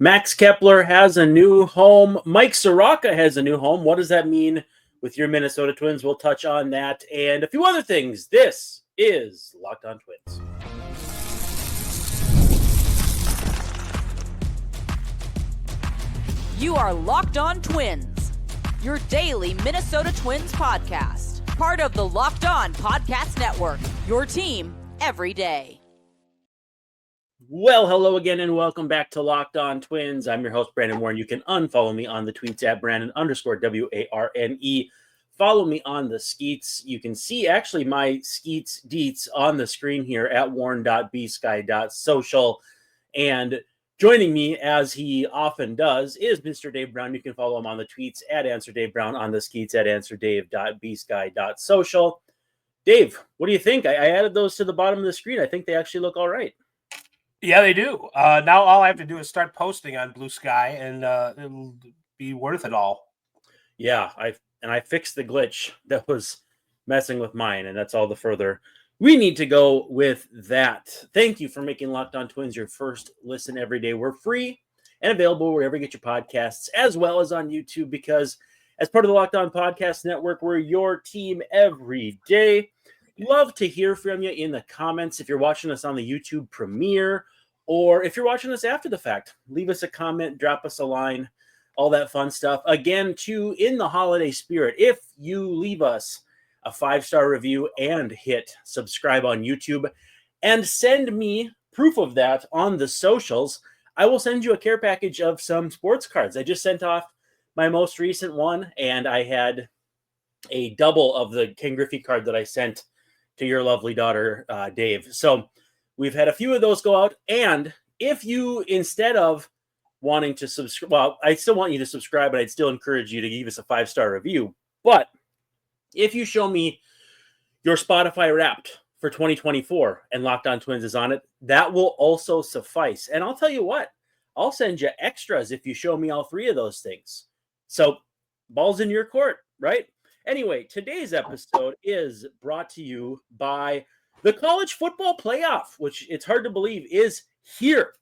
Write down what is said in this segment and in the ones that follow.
Max Kepler has a new home. Mike Soroka has a new home. What does that mean with your Minnesota Twins? We'll touch on that and a few other things. This is Locked On Twins. You are Locked On Twins, your daily Minnesota Twins podcast. Part of the Locked On Podcast Network, your team every day. Well, hello again and welcome back to Locked On Twins. I'm your host, Brandon Warren. You can unfollow me on the tweets at Brandon_WARNE. Follow me on the Skeets. You can see actually my Skeets deets on the screen here at warren.bsky.social. And joining me, as he often does, is Mr. Dave Brown. You can follow him on the tweets at AnswerDaveBrown, on the Skeets at answerdave.bsky.social. Dave, what do you think? I added those to the bottom of the screen. I think they actually look all right. Yeah, they do. Now all I have to do is start posting on Bluesky, and it'll be worth it all. Yeah, I fixed the glitch that was messing with mine, and that's all the further we need to go with that. Thank you for making Locked On Twins your first listen every day. We're free and available wherever you get your podcasts, as well as on YouTube, because as part of the Locked On Podcast Network, we're your team every day. Love to hear from you in the comments. If you're watching us on the YouTube premiere, or if you're watching us after the fact, leave us a comment, drop us a line, all that fun stuff. Again, too, in the holiday spirit, if you leave us a 5-star review and hit subscribe on YouTube and send me proof of that on the socials, I will send you a care package of some sports cards. I just sent off my most recent one, and I had a double of the Ken Griffey card that I sent to your lovely daughter, Dave. So we've had a few of those go out. And if you, instead of wanting to subscribe, well, I still want you to subscribe, but I'd still encourage you to give us a 5-star review. But if you show me your Spotify Wrapped for 2024 and Locked On Twins is on it, that will also suffice. And I'll tell you what, I'll send you extras if you show me all 3 of those things. So ball's in your court, right? Anyway, today's episode is brought to you by the college football playoff, which it's hard to believe is here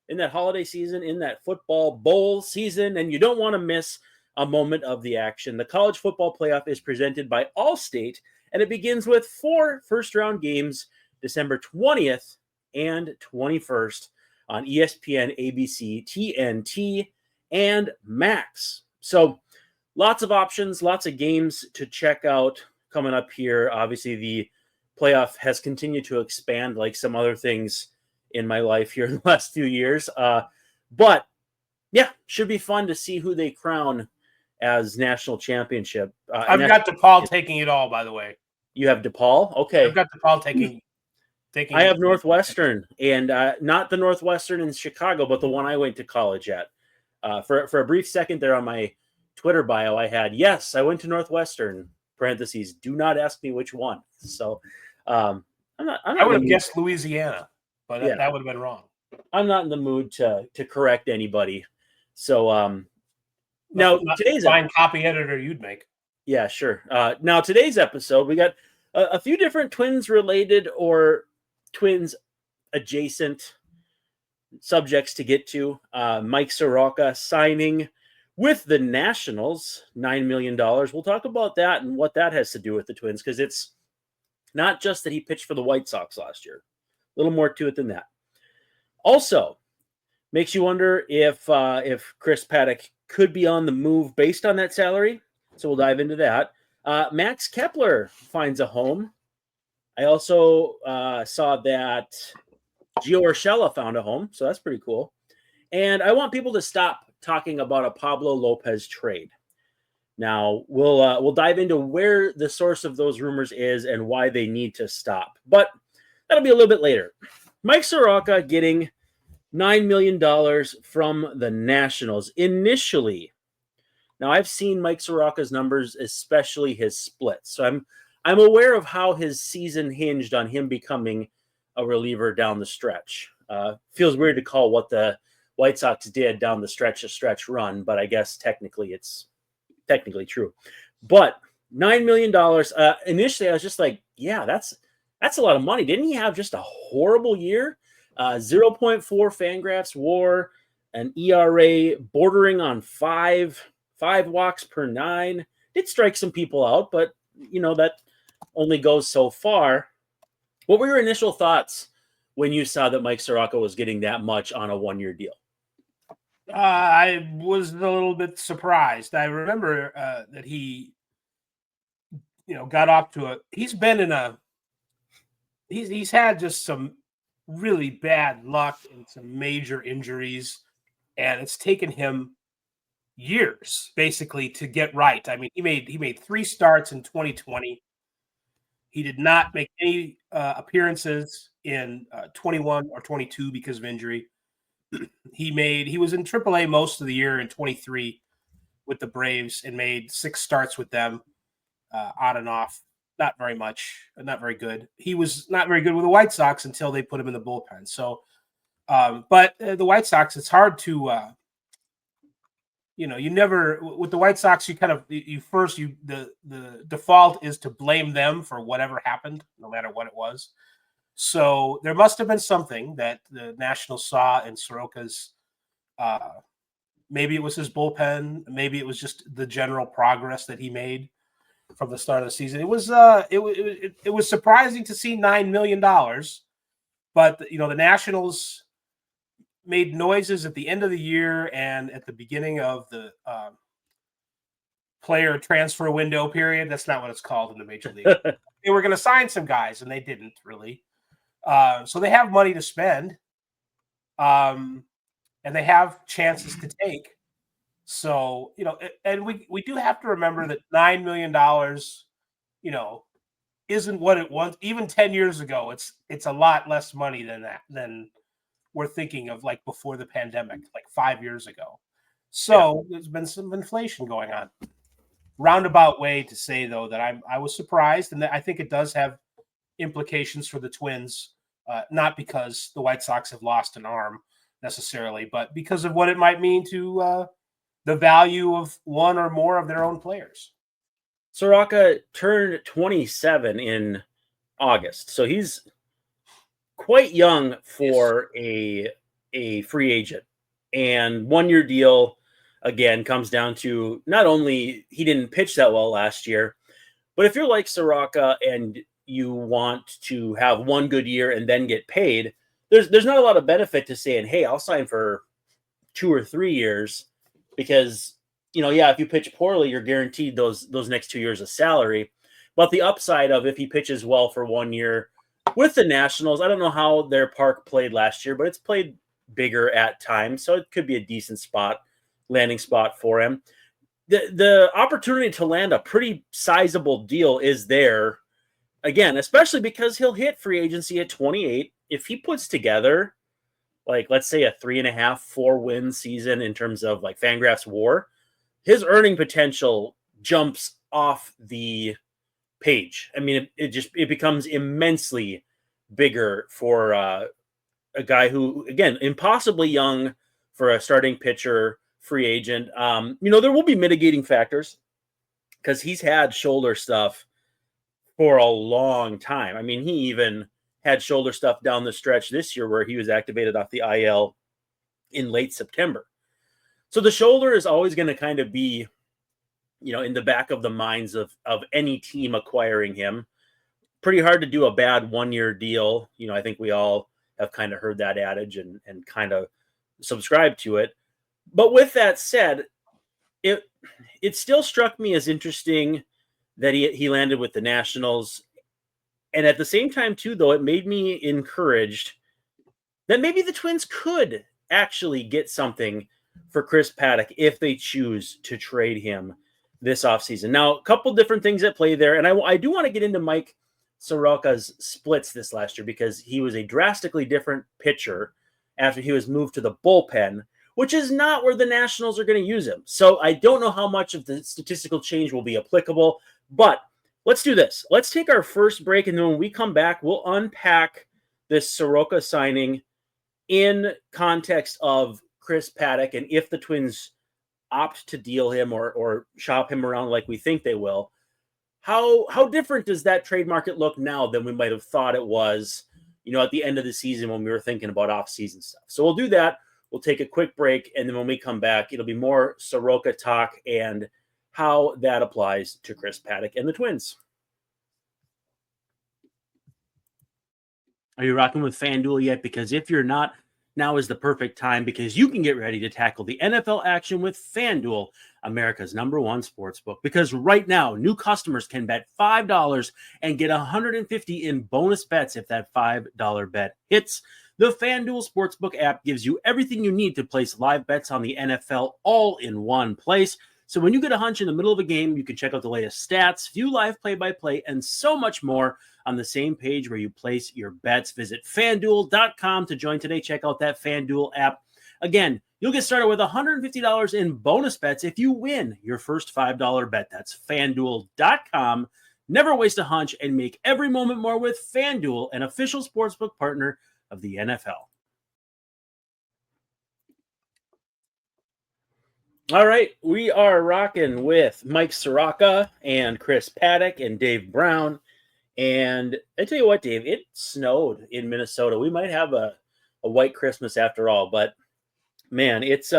in that holiday season, in that football bowl season, and you don't want to miss a moment of the action. The college football playoff is presented by Allstate, and it begins with 4 first-round games, December 20th and 21st on ESPN, ABC, TNT, and Max. So lots of options, lots of games to check out coming up here. Obviously, the playoff has continued to expand like some other things in my life here in the last few years. But, yeah, should be fun to see who they crown as national championship. I've got DePaul taking it all, by the way. You have DePaul? Okay. I've got DePaul taking I have Northwestern, and not the Northwestern in Chicago, but the one I went to college at. For a brief second there on my Twitter bio, I had, yes, I went to Northwestern, parentheses, do not ask me which one. So I would have guessed Louisiana, but yeah, that would have been wrong. I'm not in the mood to correct anybody. So now today's fine copy editor you'd make. Yeah, sure. Now today's episode, we got a few different Twins related or Twins adjacent subjects to get to. Mike Soroka signing with the Nationals, $9 million. We'll talk about that and what that has to do with the Twins, because it's not just that he pitched for the White Sox last year. A little more to it than that. Also, makes you wonder if Chris Paddack could be on the move based on that salary. So we'll dive into that. Max Kepler finds a home. I also saw that Gio Urshela found a home, so that's pretty cool. And I want people to stop talking about a Pablo Lopez trade. Now, we'll dive into where the source of those rumors is and why they need to stop. But that'll be a little bit later. Mike Soroka getting $9 million from the Nationals initially. Now, I've seen Mike Soroka's numbers, especially his splits. So I'm aware of how his season hinged on him becoming a reliever down the stretch. Feels weird to call what the White Sox did down the stretch a stretch run, but I guess technically it's true. But $9 million. Initially, I was just like, yeah, that's a lot of money. Didn't he have just a horrible year? 0.4 Fangraphs WAR, an ERA bordering on 5 walks per 9. Did strike some people out, but that only goes so far. What were your initial thoughts when you saw that Mike Soroka was getting that much on a 1-year deal? I was a little bit surprised. I remember that he, got off to he's had just some really bad luck and some major injuries, and it's taken him years basically to get right. I mean, he made 3 starts in 2020. He did not make any appearances in 21 or 22 because of injury. He was in AAA most of the year in 23 with the Braves and made 6 starts with them, on and off. Not very much, not very good. He was not very good with the White Sox until they put him in the bullpen. So, but the White Sox, it's hard to, you never with the White Sox. You kind of the default is to blame them for whatever happened, no matter what it was. So there must have been something that the Nationals saw in Soroka's. Maybe it was his bullpen. Maybe it was just the general progress that he made from the start of the season. It was surprising to see $9 million, but the Nationals made noises at the end of the year and at the beginning of the player transfer window period. That's not what it's called in the Major League. They were going to sign some guys, and they didn't really. So they have money to spend, and they have chances to take. So, and we do have to remember that $9 million, isn't what it was. Even 10 years ago, it's a lot less money than we're thinking of, like before the pandemic, like 5 years ago. So There's been some inflation going on. Roundabout way to say, though, that I was surprised, and that I think it does have implications for the Twins, not because the White Sox have lost an arm necessarily, but because of what it might mean to the value of one or more of their own players. Soroka turned 27 in August, so he's quite young for a free agent. And 1-year deal, again, comes down to not only he didn't pitch that well last year, but if you're like Soroka and you want to have one good year and then get paid, there's not a lot of benefit to saying, hey, I'll sign for 2 or 3 years, because if you pitch poorly, you're guaranteed those next 2 years of salary. But the upside of if he pitches well for 1 year with the Nationals, I don't know how their park played last year, but it's played bigger at times, so it could be a decent landing spot for him. The opportunity to land a pretty sizable deal is there, again, especially because he'll hit free agency at 28. If he puts together, like, let's say a 3.5, 4-win season in terms of like FanGraphs WAR, his earning potential jumps off the page. I mean, it becomes immensely bigger for a guy who, again, impossibly young for a starting pitcher, free agent. There will be mitigating factors because he's had shoulder stuff for a long time. I mean, he even had shoulder stuff down the stretch this year where he was activated off the IL in late September. So the shoulder is always going to kind of be, in the back of the minds of any team acquiring him. Pretty hard to do a bad 1-year deal. I think we all have kind of heard that adage and kind of subscribe to it. But with that said, it still struck me as interesting that he landed with the Nationals. And at the same time, too, though, it made me encouraged that maybe the Twins could actually get something for Chris Paddack if they choose to trade him this offseason. Now, a couple different things at play there. And I do want to get into Mike Soroka's splits this last year, because he was a drastically different pitcher after he was moved to the bullpen, which is not where the Nationals are going to use him. So I don't know how much of the statistical change will be applicable, but let's do this. Let's take our first break, and then when we come back, we'll unpack this Soroka signing in context of Chris Paddack, and if the Twins opt to deal him or shop him around like we think they will, how different does that trade market look now than we might have thought it was, at the end of the season when we were thinking about off-season stuff. So we'll do that We'll take a quick break, and then when we come back, it'll be more Soroka talk and how that applies to Chris Paddack and the Twins. Are you rocking with FanDuel yet? Because if you're not, now is the perfect time, because you can get ready to tackle the NFL action with FanDuel, America's #1 sportsbook. Because right now, new customers can bet $5 and get $150 in bonus bets if that $5 bet hits. The FanDuel Sportsbook app gives you everything you need to place live bets on the NFL all in one place. So when you get a hunch in the middle of a game, you can check out the latest stats, view live play-by-play, and so much more on the same page where you place your bets. Visit FanDuel.com to join today. Check out that FanDuel app. Again, you'll get started with $150 in bonus bets if you win your first $5 bet. That's FanDuel.com. Never waste a hunch and make every moment more with FanDuel, an official sportsbook partner of the NFL. All right, we are rocking with Mike Soroka and Chris Paddack and Dave Brown. And I tell you what, Dave, it snowed in Minnesota. We might have a white Christmas after all, but man, it's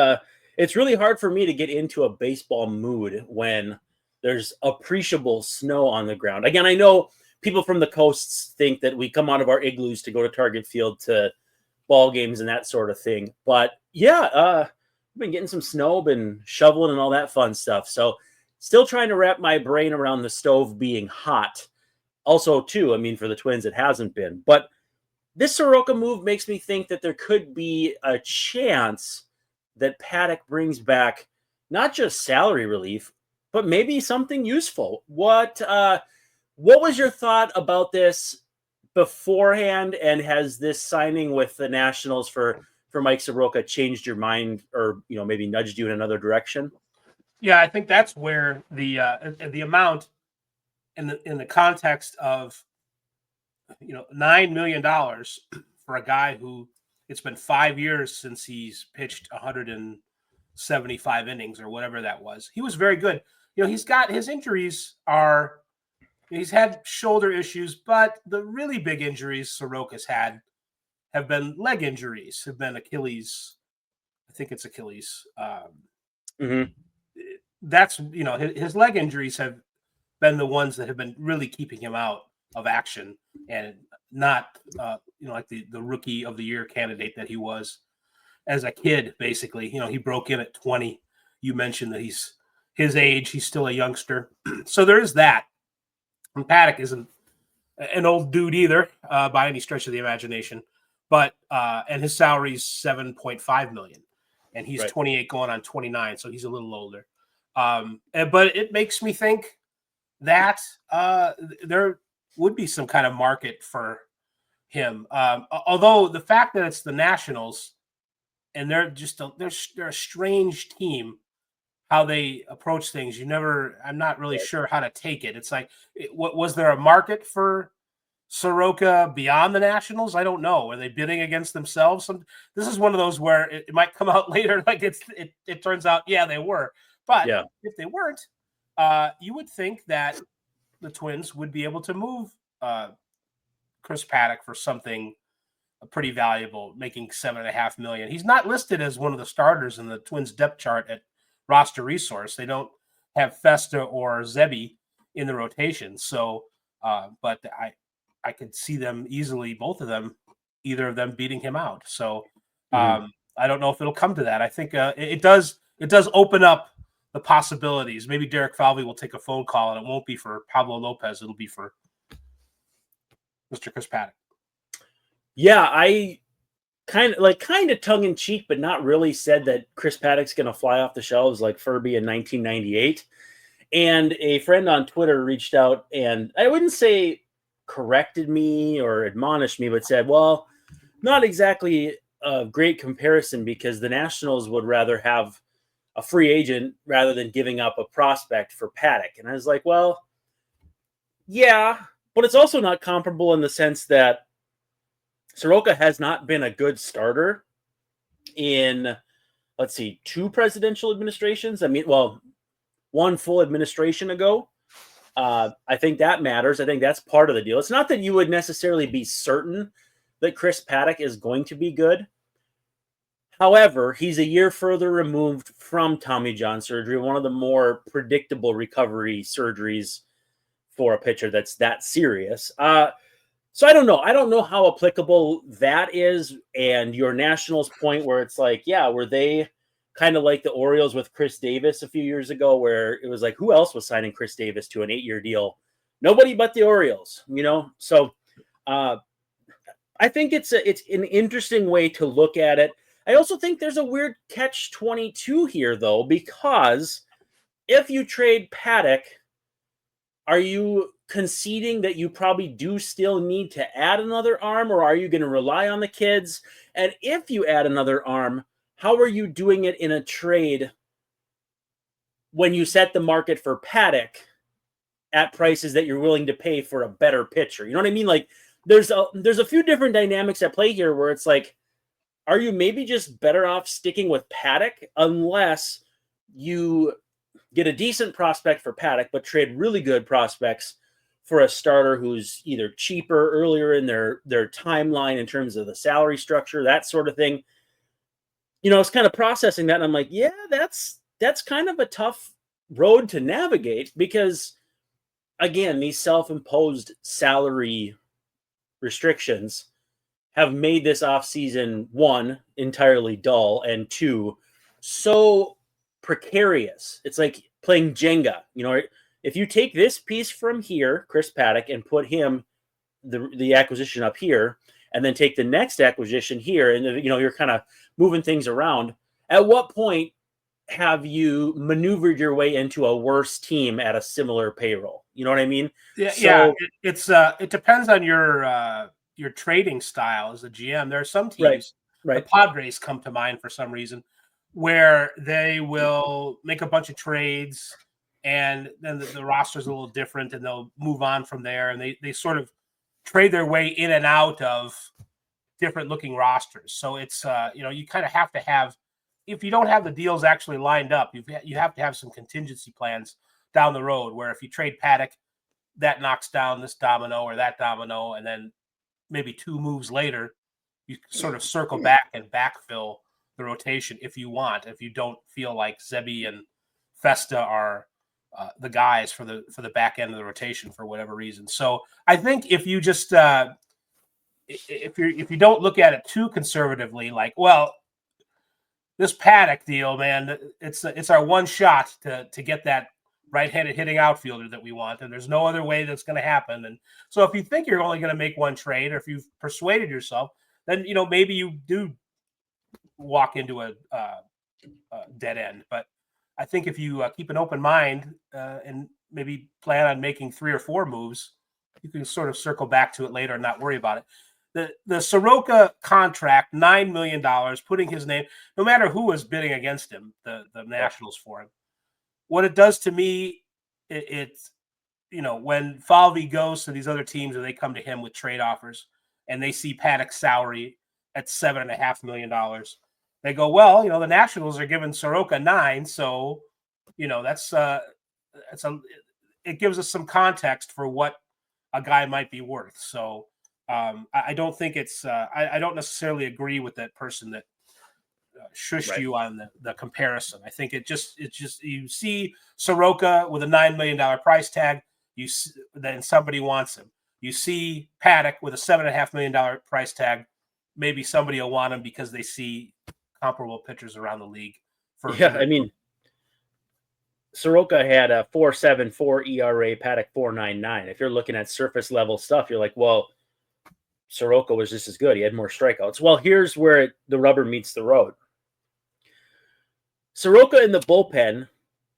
really hard for me to get into a baseball mood when there's appreciable snow on the ground. Again, I know people from the coasts think that we come out of our igloos to go to Target Field to ball games and that sort of thing. But yeah, I've been getting some snow, been shoveling and all that fun stuff. So still trying to wrap my brain around the stove being hot. Also, too, I mean, for the Twins, it hasn't been. But this Soroka move makes me think that there could be a chance that Paddack brings back not just salary relief, but maybe something useful. What was your thought about this beforehand, and has this signing with the Nationals for Mike Soroka changed your mind, or maybe nudged you in another direction? Yeah, I think that's where the amount in the context of $9 million for a guy who, it's been 5 years since he's pitched 175 innings or whatever that was. He was very good. He's got his injuries he's had shoulder issues, but the really big injuries Soroka's had have been leg injuries, have been Achilles. I think it's Achilles. That's, his leg injuries have been the ones that have been really keeping him out of action, and not, like the rookie of the year candidate that he was as a kid, basically. He broke in at 20. You mentioned that he's his age. He's still a youngster. So there is that. And Paddack isn't an old dude either, by any stretch of the imagination. But and his salary is $7.5 million, and he's 28 going on 29, so he's a little older. But it makes me think that there would be some kind of market for him. Although the fact that it's the Nationals, and they're a strange team, how they approach things. I'm not really sure how to take it. It's like, was there a market for Soroka beyond the Nationals? I don't know. Are they bidding against themselves? This is one of those where it might come out later. Like it turns out, yeah, they were. But if they weren't, you would think that the Twins would be able to move Chris Paddack for something pretty valuable, making $7.5 million. He's not listed as one of the starters in the Twins depth chart at Roster Resource. They don't have Festa or Zebi in the rotation. So, but I could see them easily, both of them, either of them beating him out. So I don't know if it'll come to that. I think it does open up the possibilities. Maybe Derek Falvey will take a phone call, and it won't be for Pablo Lopez. It'll be for Mr. Chris Paddack. Yeah, I kind of tongue in cheek, but not really, said that Chris Paddack's going to fly off the shelves like Furby in 1998. And a friend on Twitter reached out, and I wouldn't say corrected me or admonished me, but said, well, not exactly a great comparison, because the Nationals would rather have a free agent rather than giving up a prospect for Paddack. And I was like, well, yeah, but it's also not comparable in the sense that Soroka has not been a good starter in, let's see, 2 presidential administrations. I mean, well, 1 full administration ago. I think that matters. I think that's part of the deal. It's not that you would necessarily be certain that Chris Paddack is going to be good. However, he's a year further removed from Tommy John surgery, one of the more predictable recovery surgeries for a pitcher that's that serious. So I don't know. I don't know how applicable that is. And your Nationals point where it's like, yeah, were they kind of like the Orioles with Chris Davis a few years ago, where it was like, who else was signing Chris Davis to an 8-year deal? Nobody but the Orioles, So I think it's an interesting way to look at it. I also think there's a weird catch-22 here, though, because if you trade Paddack, are you conceding that you probably do still need to add another arm, or are you going to rely on the kids? And if you add another arm, how are you doing it in a trade when you set the market for Paddack at prices that you're willing to pay for a better pitcher? You know what I mean? Like there's a few different dynamics at play here where it's like, are you maybe just better off sticking with Paddack unless you get a decent prospect for Paddack, but trade really good prospects for a starter who's either cheaper earlier in their timeline in terms of the salary structure, that sort of thing. It's kind of processing that. And I'm like, yeah, that's kind of a tough road to navigate because, again, these self-imposed salary restrictions have made this offseason, one, entirely dull, and two, so precarious. It's like playing Jenga. If you take this piece from here, Chris Paddack, and put him the acquisition up here, and then take the next acquisition here, and you're kind of moving things around. At what point have you maneuvered your way into a worse team at a similar payroll? You know what I mean? Yeah. It depends on your trading style as a GM. There are some teams, right. The Padres come to mind for some reason, where they will make a bunch of trades and then the roster's a little different and they'll move on from there. And they sort of trade their way in and out of different looking rosters. So it's, you kind of have to have, if you don't have the deals actually lined up, you have to have some contingency plans down the road where if you trade Paddack, that knocks down this domino or that domino. And then maybe 2 moves later, you sort of circle back and backfill the rotation if you don't feel like Zebby and Festa are the guys for the back end of the rotation for whatever reason. So I think if you just if you don't look at it too conservatively, like, well, this Paddack deal, man, it's our one shot to get that right-handed hitting outfielder that we want, and there's no other way that's going to happen. And so if you think you're only going to make one trade, or if you've persuaded yourself, then maybe you do walk into a dead end. But I think if you keep an open mind and maybe plan on making 3 or 4 moves, you can sort of circle back to it later and not worry about it. The Soroka contract, $9 million, putting his name, no matter who was bidding against him, the Nationals for him. What it does to me, it's when Falvey goes to these other teams or they come to him with trade offers and they see Paddack's salary at $7.5 million, they go, well, the Nationals are giving Soroka 9, so it gives us some context for what a guy might be worth. So I don't think it's I don't necessarily agree with that person that shushed you on the comparison. I think it just you see Soroka with a $9 million price tag, then somebody wants him. You see Paddack with a $7.5 million price tag, maybe somebody will want him because they see comparable pitchers around the league. I mean, Soroka had a 4.74 ERA, Paddack 4.99. If you're looking at surface level stuff, you're like, well, Soroka was just as good. He had more strikeouts. Well, here's where the rubber meets the road. Soroka in the bullpen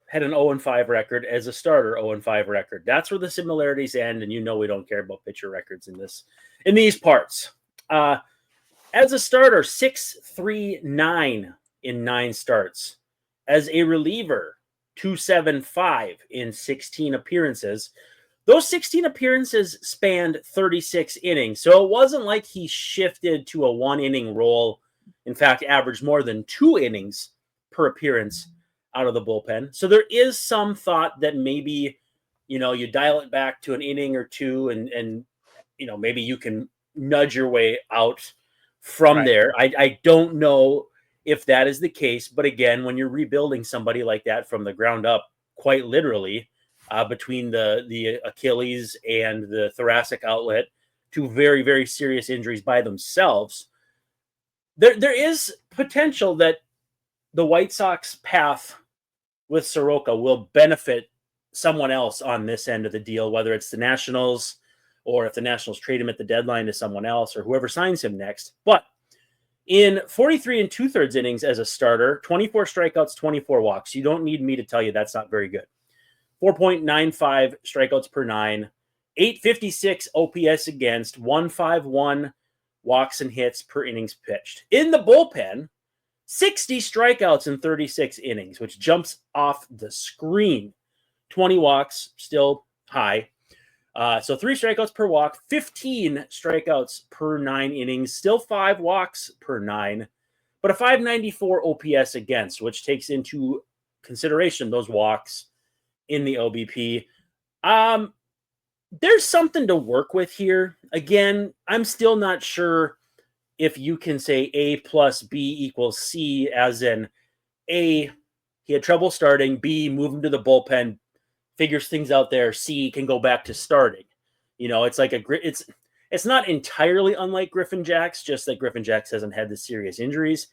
had an 0-5 record as a starter, 0-5 record. That's where the similarities end, and we don't care about pitcher records in these parts. As a starter, 6.39 in 9 starts. As a reliever, 2.75 in 16 appearances. Those 16 appearances spanned 36 innings, so it wasn't like he shifted to a 1-inning role. In fact, averaged more than 2 innings per appearance out of the bullpen. So there is some thought that maybe, you dial it back to an inning or 2 and maybe you can nudge your way out from there. I don't know if that is the case. But again, when you're rebuilding somebody like that from the ground up, quite literally, between the Achilles and the thoracic outlet, two very, very serious injuries by themselves, there is potential that the White Sox path with Soroka will benefit someone else on this end of the deal, whether it's the Nationals or if the Nationals trade him at the deadline to someone else or whoever signs him next. But in 43 and 2/3 innings as a starter, 24 strikeouts, 24 walks. You don't need me to tell you that's not very good. 4.95 strikeouts per nine, 856 OPS against, 151 walks and hits per innings pitched. In the bullpen, 60 strikeouts in 36 innings, which jumps off the screen. 20 walks, still high. So 3 strikeouts per walk, 15 strikeouts per 9 innings, still 5 walks per 9, but a 594 OPS against, which takes into consideration those walks in the OBP. There's something to work with here. Again, I'm still not sure if you can say A plus B equals C, as in A, he had trouble starting, B, move him to the bullpen, figures things out there, C, can go back to starting. It's like it's not entirely unlike Griffin Jax, just that Griffin Jax hasn't had the serious injuries.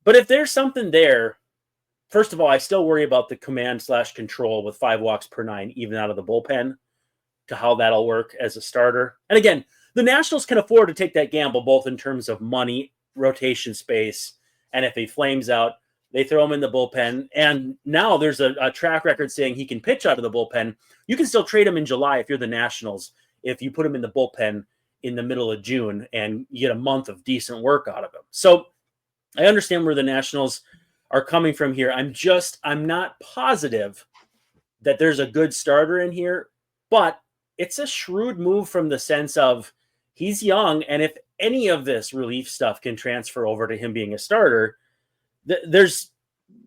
But if there's something there, first of all, I still worry about the command/control with 5 walks per 9, even out of the bullpen, to how that'll work as a starter. And again, the Nationals can afford to take that gamble, both in terms of money, rotation space, and if he flames out, they throw him in the bullpen. And now there's a track record saying he can pitch out of the bullpen. You can still trade him in July if you're the Nationals, if you put him in the bullpen in the middle of June and you get a month of decent work out of him. So I understand where the Nationals are coming from here. I'm not positive that there's a good starter in here, but it's a shrewd move from the sense of he's young, and if any of this relief stuff can transfer over to him being a starter, there's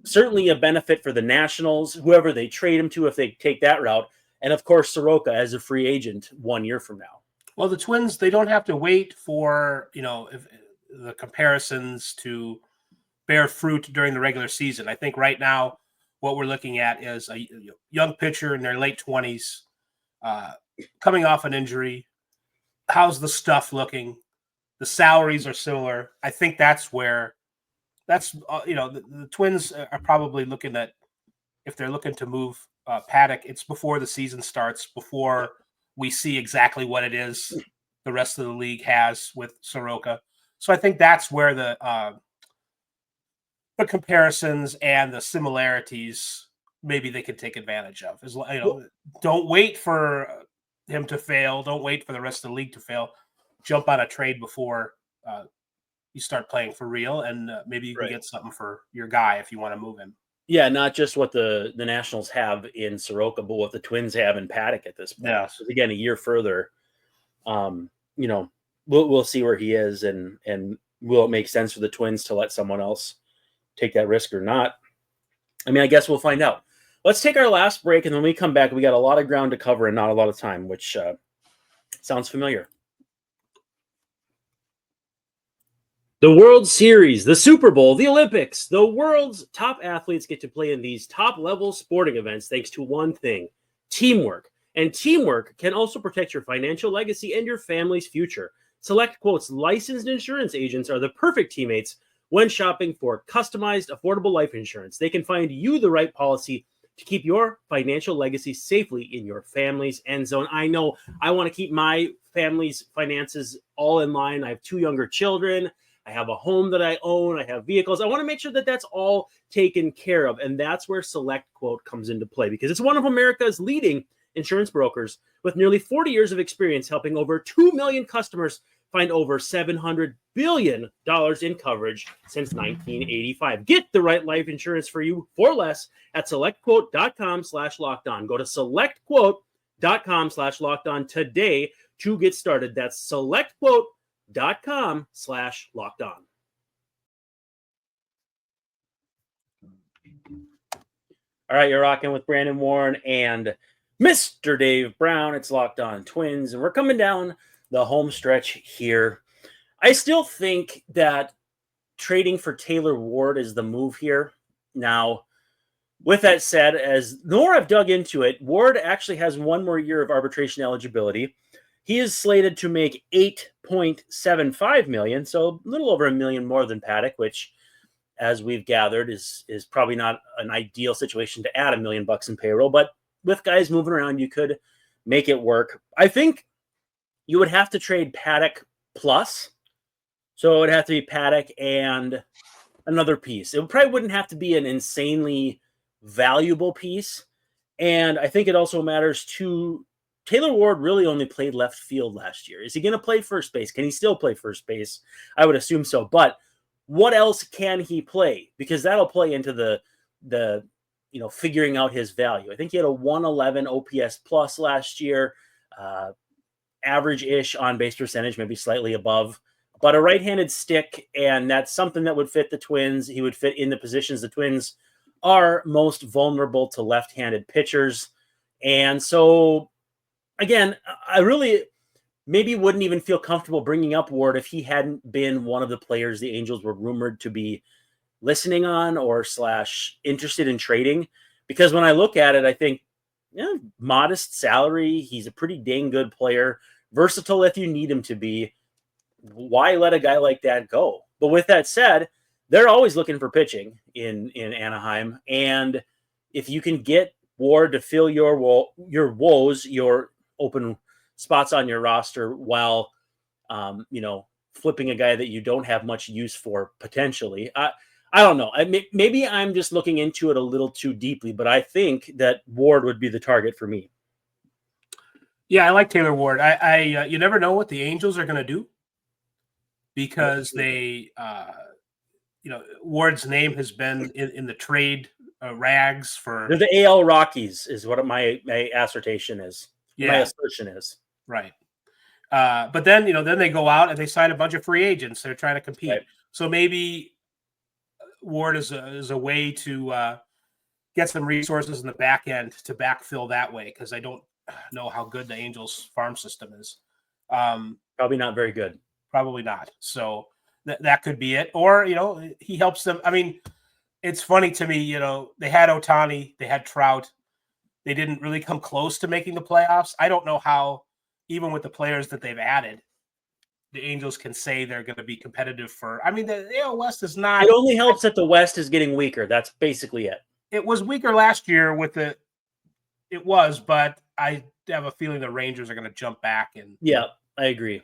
certainly a benefit for the Nationals, whoever they trade him to, if they take that route, and of course Soroka as a free agent 1 year from now. Well, the Twins, they don't have to wait for if the comparisons to bear fruit during the regular season. I think right now what we're looking at is a young pitcher in their late 20s, coming off an injury. How's the stuff looking? The salaries are similar. I think that's where the Twins are probably looking at, if they're looking to move Paddack, it's before the season starts, before we see exactly what it is the rest of the league has with Soroka. So I think that's where the comparisons and the similarities maybe they could take advantage of. Don't wait for him to fail. Don't wait for the rest of the league to fail. Jump on a trade before you start playing for real, and maybe you can get something for your guy if you want to move him. Yeah, not just what the Nationals have in Soroka, but what the Twins have in Paddack at this point. Yeah. So again, a year further, we'll see where he is, and will it make sense for the Twins to let someone else take that risk or not? I mean, I guess we'll find out. Let's take our last break, and then when we come back, we got a lot of ground to cover and not a lot of time, which sounds familiar. The World Series, the Super Bowl, the Olympics, the world's top athletes get to play in these top-level sporting events thanks to one thing: teamwork. And teamwork can also protect your financial legacy and your family's future. SelectQuote's licensed insurance agents are the perfect teammates when shopping for customized, affordable life insurance. They can find you the right policy to keep your financial legacy safely in your family's end zone. I know I want to keep my family's finances all in line. I have 2 younger children. I have a home that I own. I have vehicles. I want to make sure that that's all taken care of. And that's where SelectQuote comes into play, because it's one of America's leading insurance brokers with nearly 40 years of experience helping over 2 million customers find over $700 billion in coverage since 1985. Get the right life insurance for you for less at SelectQuote.com/lockedon. Go to SelectQuote.com/lockedon today to get started. That's SelectQuote.com/lockedon. All right, you're rocking with Brandon Warren and Mr. Dave Brown. It's Locked On Twins, and we're coming down the home stretch here. I still think that trading for Taylor Ward is the move here. Now, with that said, as the more I've dug into it, Ward actually has one more year of arbitration eligibility. He is slated to make $8.75 million, so a little over $1 million more than Paddack, which, as we've gathered, is probably not an ideal situation to add $1 million in payroll. But with guys moving around, you could make it work. I think you would have to trade Paddack plus. So it would have to be Paddack and another piece. It probably wouldn't have to be an insanely valuable piece. And I think it also matters too. Taylor Ward really only played left field last year. Is he going to play first base? Can he still play first base? I would assume so. But what else can he play? Because that'll play into the figuring out his value. I think he had a 111 OPS plus last year, average-ish on base percentage, maybe slightly above. But a right-handed stick, and that's something that would fit the Twins. He would fit in the positions the Twins are most vulnerable to left-handed pitchers. And so, again, I really maybe wouldn't even feel comfortable bringing up Ward if he hadn't been one of the players the Angels were rumored to be listening on or / interested in trading. Because when I look at it, I think, modest salary. He's a pretty dang good player. Versatile if you need him to be. Why let a guy like that go? But with that said, they're always looking for pitching in Anaheim. And if you can get Ward to fill your woes, your open spots on your roster while, flipping a guy that you don't have much use for potentially. I don't know. Maybe I'm just looking into it a little too deeply, but I think that Ward would be the target for me. Yeah, I like Taylor Ward. You never know what the Angels are going to do because they, Ward's name has been in the trade rags for. They're the AL Rockies, is what my assertion is. Yeah. My assertion is. Right. But then, then they go out and they sign a bunch of free agents. They're trying to compete. Right. So maybe Ward is a way to get some resources in the back end to backfill that way, because I don't know how good the Angels farm system is. Probably not very good. Probably not. So that could be it. Or, he helps them. I mean, it's funny to me, they had Ohtani, they had Trout. They didn't really come close to making the playoffs. I don't know how, even with the players that they've added, the Angels can say they're going to be competitive for. I mean, the AL West is not. It only helps that the West is getting weaker. That's basically it. It was weaker last year with the. It was, but I have a feeling the Rangers are going to jump back and. Yeah, I agree.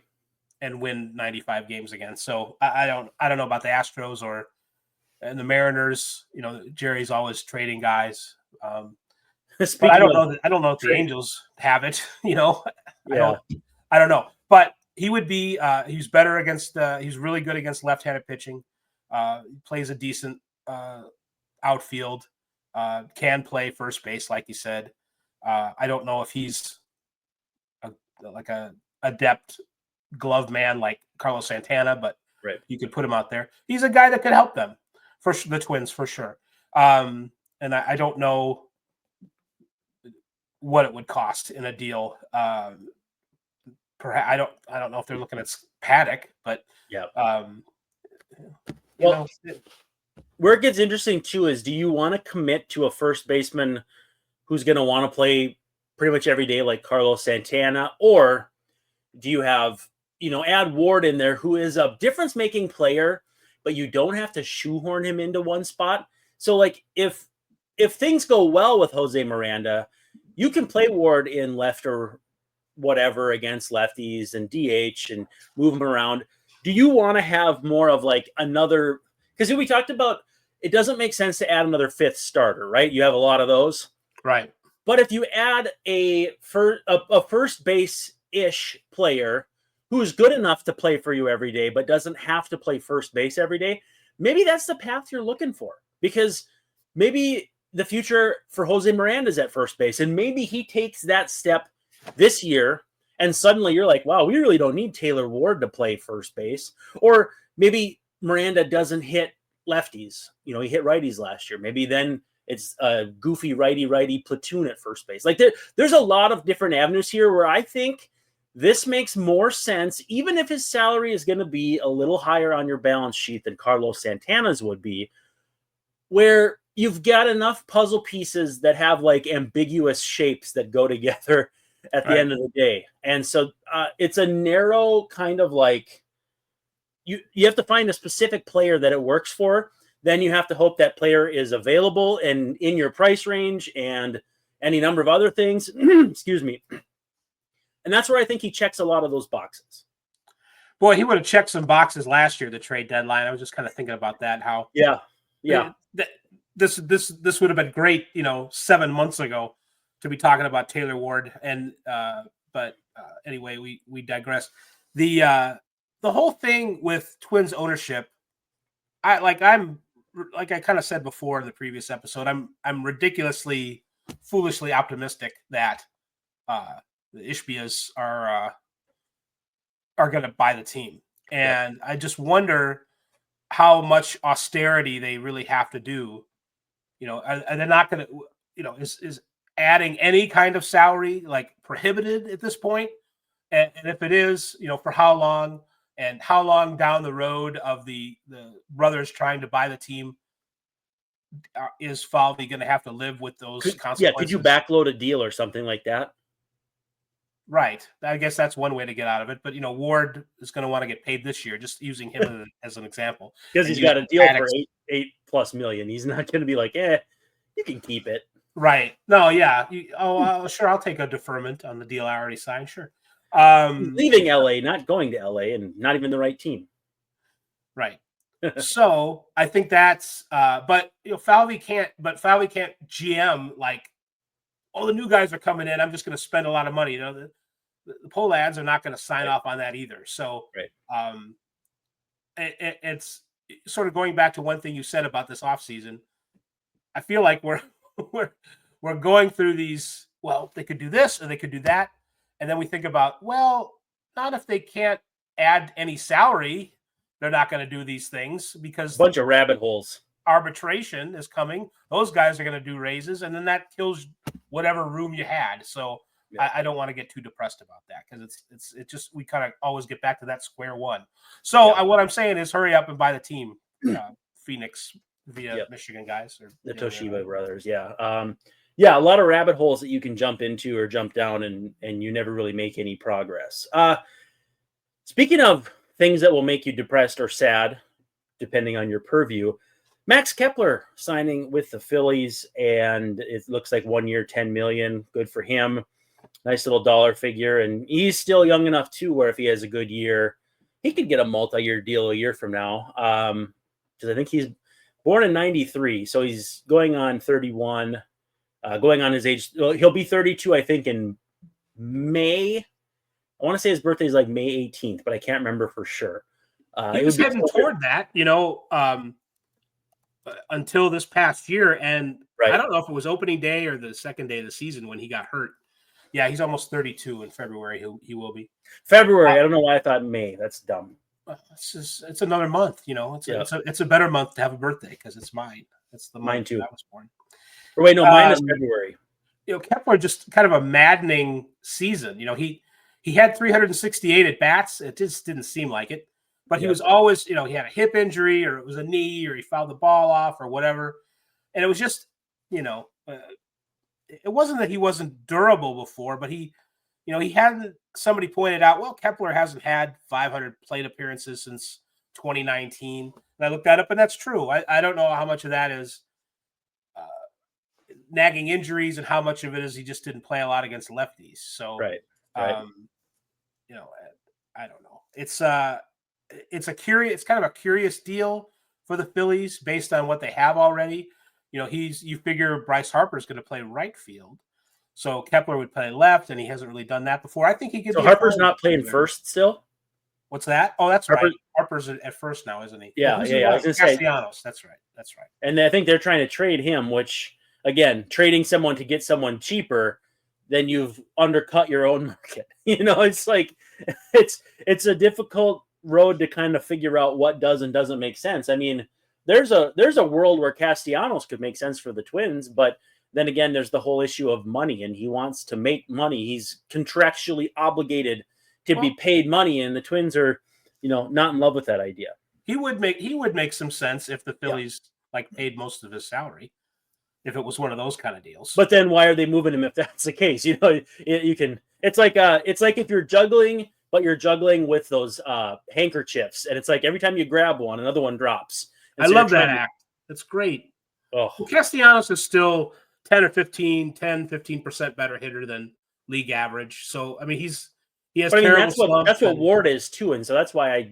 And win 95 games again. So I don't know about the Astros and the Mariners. Jerry's always trading guys. But I don't know. I don't know if the Angels have it. Yeah. I don't know. But he would be. He's better against. He's really good against left-handed pitching. He plays a decent outfield. Can play first base, like you said. I don't know if he's like a adept glove man like Carlos Santana, but right. You could put him out there. He's a guy that could help them for the Twins for sure. And I don't know what it would cost in a deal. Perhaps I don't know if they're looking at Paddack, but yeah. Where it gets interesting too is, do you want to commit to a first baseman who's going to want to play pretty much every day like Carlos Santana, or do you have add Ward in there, who is a difference-making player, but you don't have to shoehorn him into one spot? So, like, if things go well with Jose Miranda, you can play Ward in left or whatever against lefties and DH and move him around. Do you want to have more of like another? Because we talked about, it doesn't make sense to add another fifth starter, right? You have a lot of those, right? But if you add a first base-ish player who's good enough to play for you every day, but doesn't have to play first base every day, maybe that's the path you're looking for. Because maybe the future for Jose Miranda is at first base, and maybe he takes that step this year, and suddenly you're like, wow, we really don't need Taylor Ward to play first base. Or maybe Miranda doesn't hit lefties. He hit righties last year. Maybe then it's a goofy righty platoon at first base. Like there's a lot of different avenues here where I think this makes more sense, even if his salary is going to be a little higher on your balance sheet than Carlos Santana's would be, where you've got enough puzzle pieces that have like ambiguous shapes that go together at the end of the day. And so it's a narrow kind of like, you have to find a specific player that it works for. Then you have to hope that player is available and in your price range and any number of other things. Excuse me. And that's where I think he checks a lot of those boxes. Boy, he would have checked some boxes last year, the trade deadline. I was just kind of thinking about that. How this would have been great, 7 months ago to be talking about Taylor Ward. And but anyway, we digress. The whole thing with Twins ownership, I kind of said before in the previous episode, I'm ridiculously, foolishly optimistic that the Ishbias are going to buy the team, and I just wonder how much austerity they really have to do. Are they not going to? Is adding any kind of salary like prohibited at this point? And if it is, for how long? And how long down the road of the brothers trying to buy the team is Falvey going to have to live with those consequences? Yeah, could you backload a deal or something like that? Right. I guess that's one way to get out of it. But, Ward is going to want to get paid this year, just using him as an example. Because he's got a deal for $8+ million. He's not going to be like, you can keep it. Right. No, yeah. Sure, I'll take a deferment on the deal I already signed. Sure. Leaving LA, not going to LA, and not even the right team. Right. So I think that's but Falvey can't GM like, the new guys are coming in, I'm just going to spend a lot of money. The Polads are not going to sign off on that either. So it's sort of going back to one thing you said about this offseason. I feel like we're going through these, they could do this or they could do that. And then we think about, not if they can't add any salary, they're not going to do these things because a bunch of rabbit holes. Arbitration is coming. Those guys are going to do raises, and then that kills whatever room you had. So I don't want to get too depressed about that because it's just we kind of always get back to that square one. So what I'm saying is, hurry up and buy the team, Phoenix via Michigan guys or the Toshiba brothers. Yeah, a lot of rabbit holes that you can jump into or jump down, and you never really make any progress. Speaking of things that will make you depressed or sad, depending on your purview, Max Kepler signing with the Phillies, and it looks like 1 year, $10 million. Good for him. Nice little dollar figure, and he's still young enough too, where if he has a good year, he could get a multi-year deal a year from now. Because I think he's born in '93, so he's going on 31. Going on his age, he'll be 32, I think, in May. I want to say his birthday is like May 18th, but I can't remember for sure. He was heading toward that, until this past year. And I don't know if it was opening day or the second day of the season when he got hurt. Yeah, he's almost 32 in February. He will be. February. I don't know why I thought May. That's dumb. It's another month. It's a better month to have a birthday because it's mine. It's the mine too. I was born. Or wait, no, mine is February. Kepler just kind of a maddening season. He had 368 at bats. It just didn't seem like it. But he was always, he had a hip injury or it was a knee or he fouled the ball off or whatever. And it was just, it wasn't that he wasn't durable before, but he hadn't, somebody pointed out, Kepler hasn't had 500 plate appearances since 2019. And I looked that up and that's true. I don't know how much of that is nagging injuries and how much of it is he just didn't play a lot against lefties. So, I don't know. It's kind of a curious deal for the Phillies based on what they have already. You figure Bryce Harper is going to play right field, so Kepler would play left, and he hasn't really done that before. I think he could. So Harper's not playing first still. What's that? Oh, that's right. Harper's at first now, isn't he? Yeah. I was going to say Castellanos. That's right. And I think they're trying to trade him, which again, trading someone to get someone cheaper, then you've undercut your own market. It's like it's a difficult road to kind of figure out what does and doesn't make sense. I mean, there's a world where Castellanos could make sense for the Twins, but then again, there's the whole issue of money, and he wants to make money. He's contractually obligated to be paid money, and the Twins are, not in love with that idea. He would make some sense if the Phillies paid most of his salary, if it was one of those kind of deals. But then why are they moving him if that's the case? You can. It's like if you're juggling, but you're juggling with those handkerchiefs, and it's like every time you grab one, another one drops. I love that act. That's great. Oh, well, Castellanos is still 15% better hitter than league average. So I mean, he has terrible that's what Ward is too, and so that's why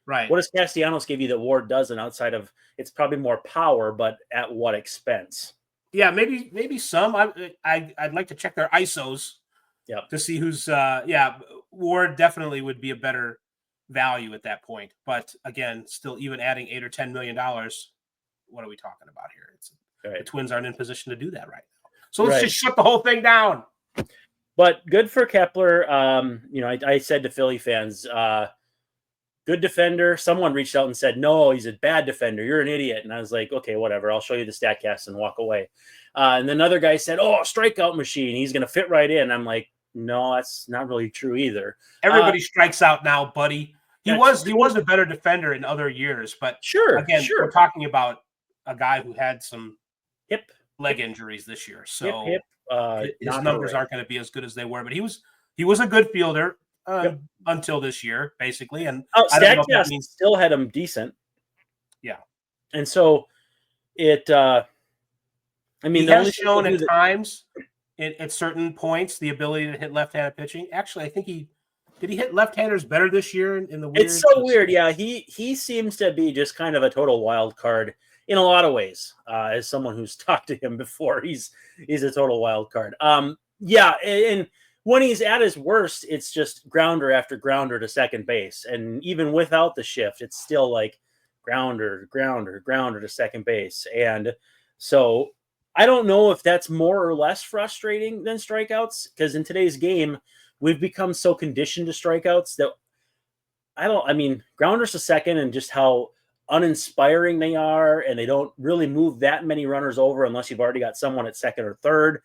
right. What does Castellanos give you that Ward doesn't? Outside of it's probably more power, but at what expense? Yeah, maybe some. I'd like to check their ISOs. Yeah, to see who's Ward definitely would be a better value at that point. But again, still even adding $8 or $10 million, what are we talking about here? The Twins aren't in position to do that right now. So let's just shut the whole thing down. But good for Kepler. I said to Philly fans, good defender. Someone reached out and said, no, he's a bad defender. You're an idiot. And I was like, okay, whatever. I'll show you the StatCast and walk away. And then another guy said, oh, strikeout machine. He's going to fit right in. I'm like, no, that's not really true either. Everybody strikes out now, buddy. He was a better defender in other years, but we're talking about a guy who had some leg injuries this year. So his numbers aren't going to be as good as they were, but he was a good fielder until this year, basically. And StatCast still had him decent. Yeah. And so it he has shown at times at certain points the ability to hit left-handed pitching. Actually, I think did he hit left-handers better this year in the weird? It's so weird. Yeah, he seems to be just kind of a total wild card in a lot of ways. As someone who's talked to him before, he's a total wild card. And when he's at his worst, it's just grounder after grounder to second base. And even without the shift, it's still like grounder to second base. And so I don't know if that's more or less frustrating than strikeouts, because in today's game, we've become so conditioned to strikeouts that grounders to second and just how uninspiring they are, and they don't really move that many runners over unless you've already got someone at second or third.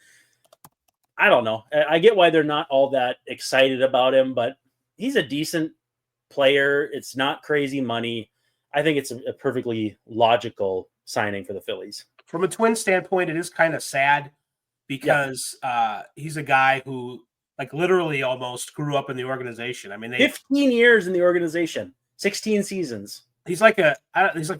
I don't know. I get why they're not all that excited about him, but he's a decent player. It's not crazy money. I think it's a perfectly logical signing for the Phillies. From a Twin standpoint, it is kind of sad because he's a guy who literally almost grew up in the organization. I mean, 15 years in the organization, 16 seasons. He's like an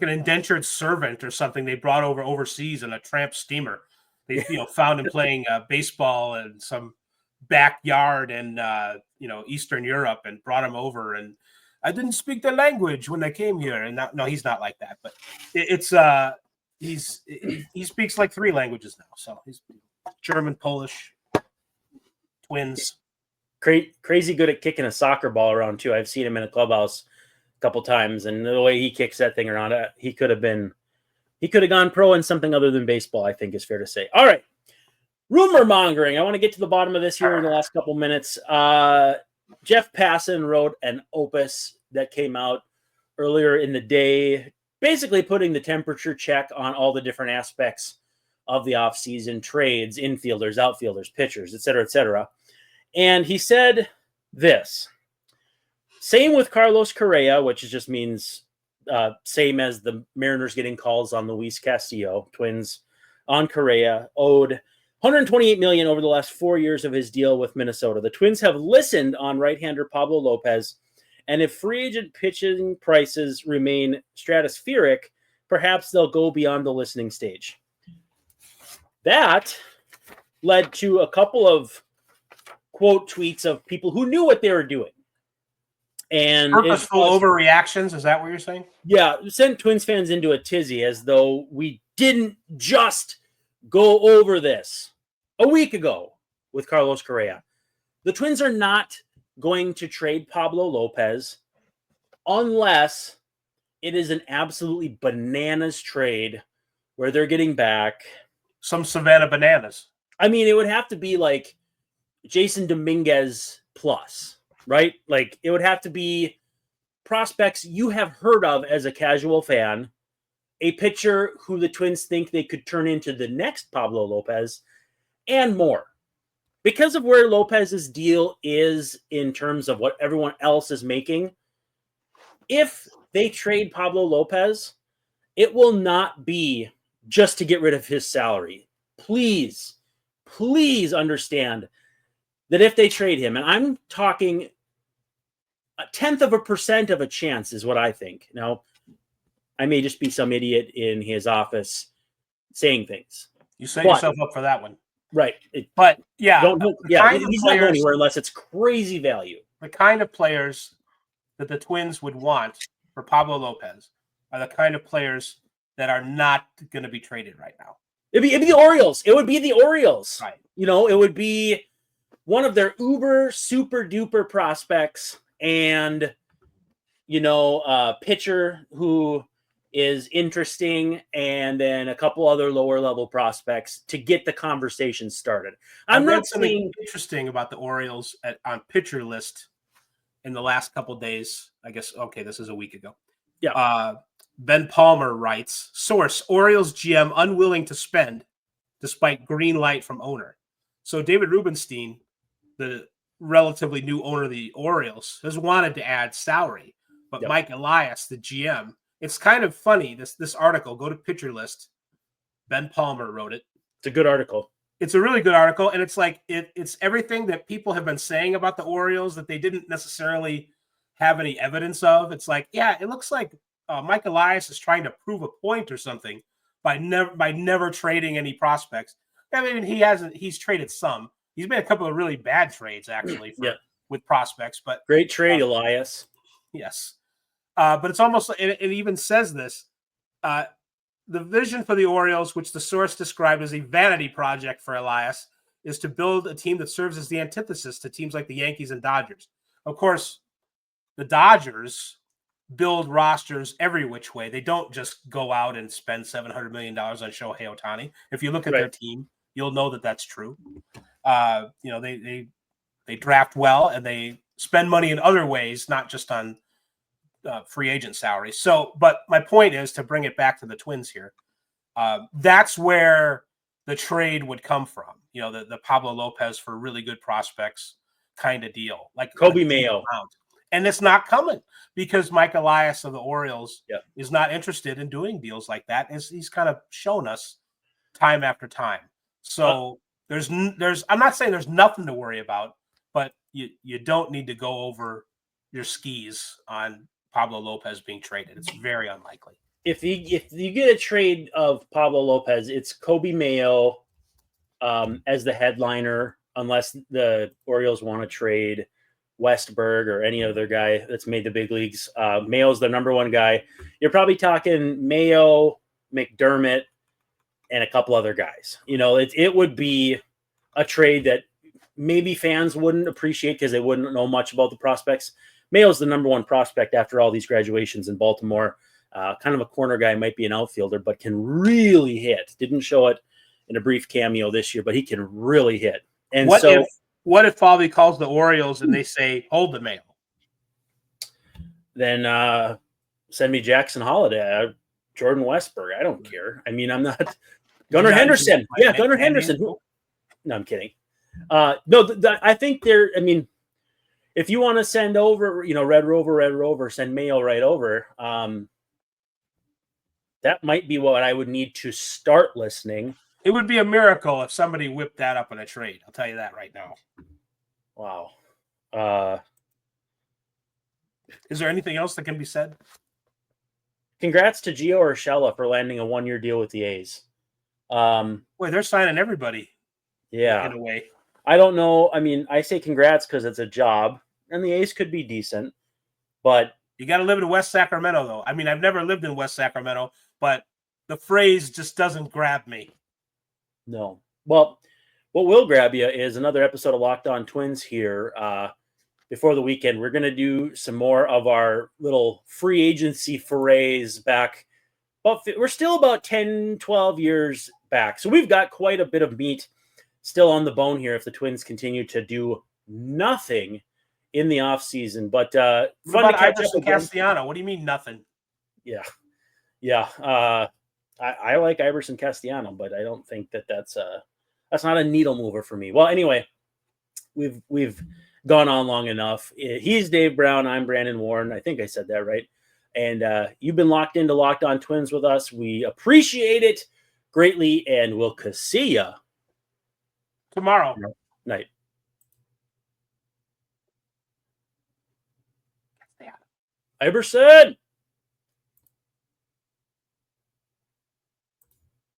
indentured servant or something they brought over overseas in a tramp steamer. They found him playing baseball in some backyard in Eastern Europe and brought him over. And I didn't speak the language when they came here. And no, he's not like that. But he speaks like 3 languages now. So he's German, Polish, Twins. Crazy good at kicking a soccer ball around too. I've seen him in a clubhouse a couple times, and the way he kicks that thing around, he could have gone pro in something other than baseball, I think is fair to say. All right. Rumor mongering. I want to get to the bottom of this here in the last couple minutes. Jeff Passan wrote an opus that came out earlier in the day, basically putting the temperature check on all the different aspects of the offseason: trades, infielders, outfielders, pitchers, et cetera, et cetera. And he said this: same with Carlos Correa, which just means same as the Mariners getting calls on Luis Castillo. Twins on Correa owed $128 million over the last 4 years of his deal with Minnesota. The Twins have listened on right-hander Pablo Lopez, and if free agent pitching prices remain stratospheric, perhaps they'll go beyond the listening stage. That led to a couple of quote tweets of people who knew what they were doing. And purposeful overreactions, is that what you're saying? Yeah, sent Twins fans into a tizzy as though we didn't just go over this a week ago with Carlos Correa. The Twins are not going to trade Pablo Lopez unless it is an absolutely bananas trade where they're getting back some Savannah bananas. I mean, it would have to be like Jason Dominguez plus, right? Like it would have to be prospects you have heard of as a casual fan, a pitcher who the Twins think they could turn into the next Pablo Lopez, and more. because of where Lopez's deal is in terms of what everyone else is making, if they trade Pablo Lopez, it will not be just to get rid of his salary. Please understand that if they trade him, and I'm talking 0.1% of a chance is what I think. Now, I may just be some idiot in his office saying things. You set yourself up for that one. Right. But yeah, he's not going anywhere unless it's crazy value. The kind of players that the Twins would want for Pablo Lopez are the kind of players that are not going to be traded right now. It'd be the Orioles. It would be the Orioles. Right. It would be one of their uber super duper prospects and, pitcher who is interesting, and then a couple other lower level prospects to get the conversation started. I'm not saying interesting about the Orioles on pitcher list in the last couple of days. I guess, okay, this is a week ago. Yeah. Ben Palmer writes, source, Orioles GM unwilling to spend despite green light from owner. So David Rubenstein, the relatively new owner of the Orioles, has wanted to add salary. But Mike Elias, the GM, it's kind of funny, this article, go to Pitcher List. Ben Palmer wrote it. It's a good article. It's a really good article, and it's like it's everything that people have been saying about the Orioles that they didn't necessarily have any evidence of. It's like, yeah, it looks like Mike Elias is trying to prove a point or something by never trading any prospects. I mean, he's traded some. He's made a couple of really bad trades, actually, with prospects. But great trade, Elias. Yes. But it's almost, it even says this, the vision for the Orioles, which the source described as a vanity project for Elias, is to build a team that serves as the antithesis to teams like the Yankees and Dodgers. Of course, the Dodgers build rosters every which way. They don't just go out and spend $700 million on Shohei Ohtani. If you look at their team, you'll know that that's true. They draft well, and they spend money in other ways, not just on free agent salary. So, but my point is to bring it back to the Twins here. That's where the trade would come from. The Pablo Lopez for really good prospects kind of deal, like Kobe Mayo. And it's not coming because Mike Elias of the Orioles is not interested in doing deals like that, as he's kind of shown us time after time. So I'm not saying there's nothing to worry about, but you don't need to go over your skis on Pablo Lopez being traded. It's very unlikely. If you get a trade of Pablo Lopez, it's Kobe Mayo as the headliner, unless the Orioles want to trade Westberg or any other guy that's made the big leagues. Mayo's the number one guy. You're probably talking Mayo, McDermott, and a couple other guys. It would be a trade that maybe fans wouldn't appreciate because they wouldn't know much about the prospects. Mayo's the number one prospect after all these graduations in Baltimore. Kind of a corner guy, might be an outfielder, but can really hit. Didn't show it in a brief cameo this year, but he can really hit. And what if Foley calls the Orioles and they say, hold the Mayo? Then send me Jackson Holiday, Jordan Westberg. I don't care. I mean, I'm not Gunnar Henderson. Yeah, Gunnar Henderson. No, I'm kidding. I think if you want to send over, Red Rover, send Mayo right over. That might be what I would need to start listening. It would be a miracle if somebody whipped that up in a trade. I'll tell you that right now. Wow. Is there anything else that can be said? Congrats to Gio Urshela for landing a 1-year deal with the A's. Boy, they're signing everybody. Yeah. In a way. I don't know. I mean, I say congrats because it's a job, and the A's could be decent, but you got to live in West Sacramento, though. I mean, I've never lived in West Sacramento, but the phrase just doesn't grab me. No. Well, what will grab you is another episode of Locked On Twins here before the weekend. We're going to do some more of our little free agency forays back. But we're still about 10, 12 years back. So we've got quite a bit of meat still on the bone here if the Twins continue to do nothing in the offseason. But fun to catch up with Castellano. What do you mean nothing? Yeah. I like Iverson Castellano, but I don't think that's not a needle mover for me. Well, anyway, we've gone on long enough. He's Dave Brown. I'm Brandon Warren. I think I said that right. And you've been locked into Locked On Twins with us. We appreciate it greatly, and we'll see ya tomorrow night. Iverson.